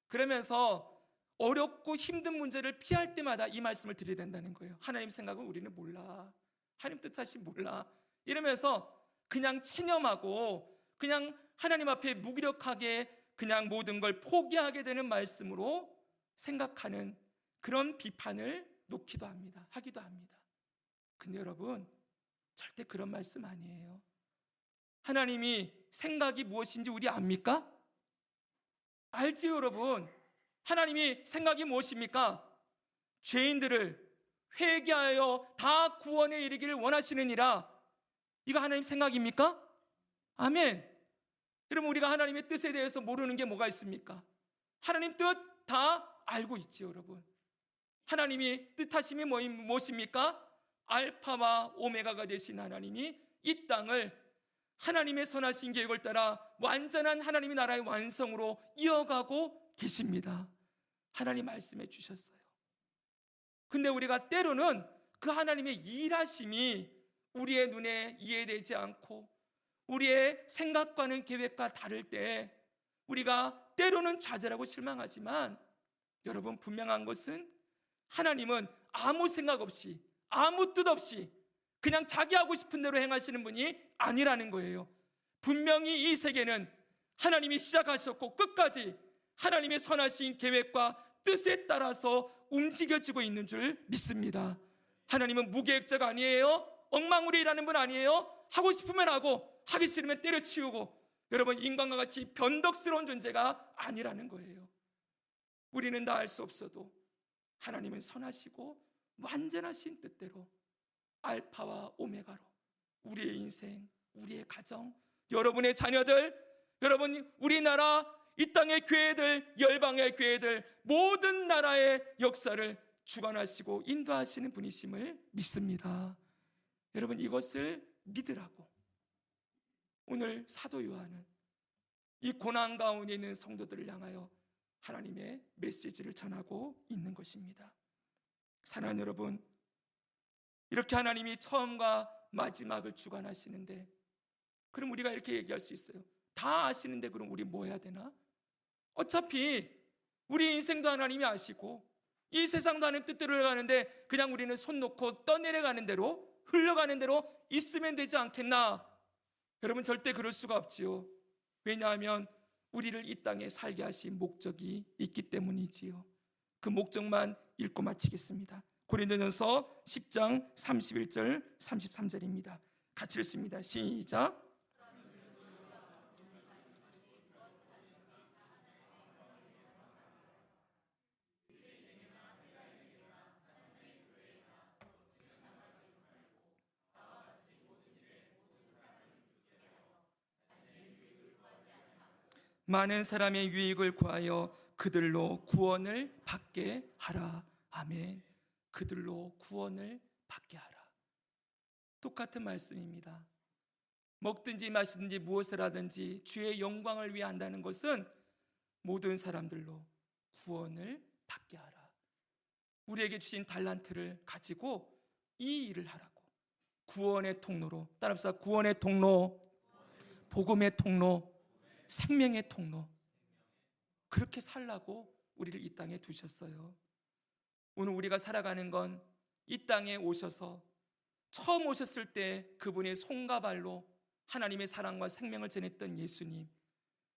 그러면서 어렵고 힘든 문제를 피할 때마다 이 말씀을 드려야 된다는 거예요. 하나님 생각은 우리는 몰라, 하나님 뜻하신 몰라, 이러면서 그냥 체념하고 그냥 하나님 앞에 무기력하게 그냥 모든 걸 포기하게 되는 말씀으로 생각하는 그런 비판을 놓기도 합니다. 하기도 합니다. 근데 여러분, 절대 그런 말씀 아니에요. 하나님이 생각이 무엇인지 우리 압니까? 알지요, 여러분. 하나님이 생각이 무엇입니까? 죄인들을 회개하여 다 구원에 이르기를 원하시느니라. 이거 하나님 생각입니까? 아멘. 여러분, 우리가 하나님의 뜻에 대해서 모르는 게 뭐가 있습니까? 하나님 뜻 다 알고 있지요, 여러분. 하나님이 뜻하심이 무엇입니까? 알파와 오메가가 되신 하나님이 이 땅을 하나님의 선하신 계획을 따라 완전한 하나님의 나라의 완성으로 이어가고 계십니다. 하나님 말씀해 주셨어요. 근데 우리가 때로는 그 하나님의 일하심이 우리의 눈에 이해되지 않고 우리의 생각과는 계획과 다를 때 우리가 때로는 좌절하고 실망하지만, 여러분, 분명한 것은 하나님은 아무 생각 없이 아무 뜻 없이 그냥 자기 하고 싶은 대로 행하시는 분이 아니라는 거예요. 분명히 이 세계는 하나님이 시작하셨고 끝까지 하나님의 선하신 계획과 뜻에 따라서 움직여지고 있는 줄 믿습니다. 하나님은 무계획자가 아니에요. 엉망으로 일하는 분 아니에요. 하고 싶으면 하고 하기 싫으면 때려치우고, 여러분, 인간과 같이 변덕스러운 존재가 아니라는 거예요. 우리는 다 알 수 없어도 하나님은 선하시고 완전하신 뜻대로 알파와 오메가로 우리의 인생, 우리의 가정, 여러분의 자녀들, 여러분, 우리나라, 이 땅의 교회들, 열방의 교회들, 모든 나라의 역사를 주관하시고 인도하시는 분이심을 믿습니다. 여러분, 이것을 믿으라고 오늘 사도 요한은 이 고난 가운데 있는 성도들을 향하여 하나님의 메시지를 전하고 있는 것입니다. 사랑하는 여러분, 이렇게 하나님이 처음과 마지막을 주관하시는데, 그럼 우리가 이렇게 얘기할 수 있어요. 다 아시는데 그럼 우리 뭐 해야 되나? 어차피 우리 인생도 하나님이 아시고 이 세상도 하나님 뜻대로 가는데 그냥 우리는 손 놓고 떠내려가는 대로, 흘러가는 대로 있으면 되지 않겠나? 여러분, 절대 그럴 수가 없지요. 왜냐하면 우리를 이 땅에 살게 하신 목적이 있기 때문이지요. 그 목적만 읽고 마치겠습니다. 고린도전서 10장 31절 33절입니다. 같이 읽습니다. 시작. 많은 사람의 유익을 구하여 그들로 구원을 받게 하라. 아멘. 그들로 구원을 받게 하라. 똑같은 말씀입니다. 먹든지 마시든지 무엇을 하든지 주의 영광을 위해 한다는 것은 모든 사람들로 구원을 받게 하라. 우리에게 주신 달란트를 가지고 이 일을 하라고. 구원의 통로로, 따라합시다. 구원의 통로, 복음의 통로, 생명의 통로. 그렇게 살라고 우리를 이 땅에 두셨어요. 오늘 우리가 살아가는 건 이 땅에 오셔서 처음 오셨을 때 그분의 손과 발로 하나님의 사랑과 생명을 전했던 예수님,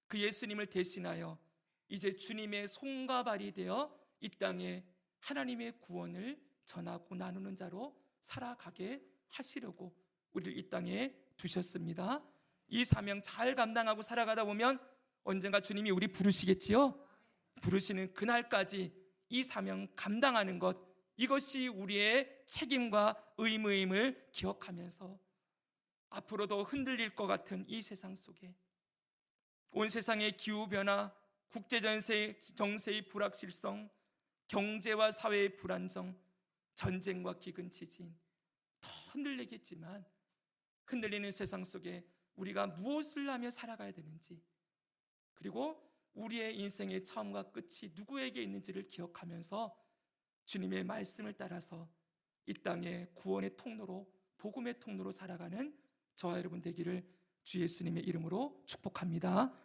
그 예수님을 대신하여 이제 주님의 손과 발이 되어 이 땅에 하나님의 구원을 전하고 나누는 자로 살아가게 하시려고 우리를 이 땅에 두셨습니다. 이 사명 잘 감당하고 살아가다 보면 언젠가 주님이 우리 부르시겠지요? 부르시는 그날까지 이 사명 감당하는 것, 이것이 우리의 책임과 의무임을 기억하면서 앞으로도 흔들릴 것 같은 이 세상 속에 온 세상의 기후변화, 국제정세의 불확실성, 경제와 사회의 불안정, 전쟁과 기근 지진 더 흔들리겠지만 흔들리는 세상 속에 우리가 무엇을 하며 살아가야 되는지, 그리고 우리의 인생의 처음과 끝이 누구에게 있는지를 기억하면서 주님의 말씀을 따라서 이 땅의 구원의 통로로, 복음의 통로로 살아가는 저와 여러분 되기를 주 예수님의 이름으로 축복합니다.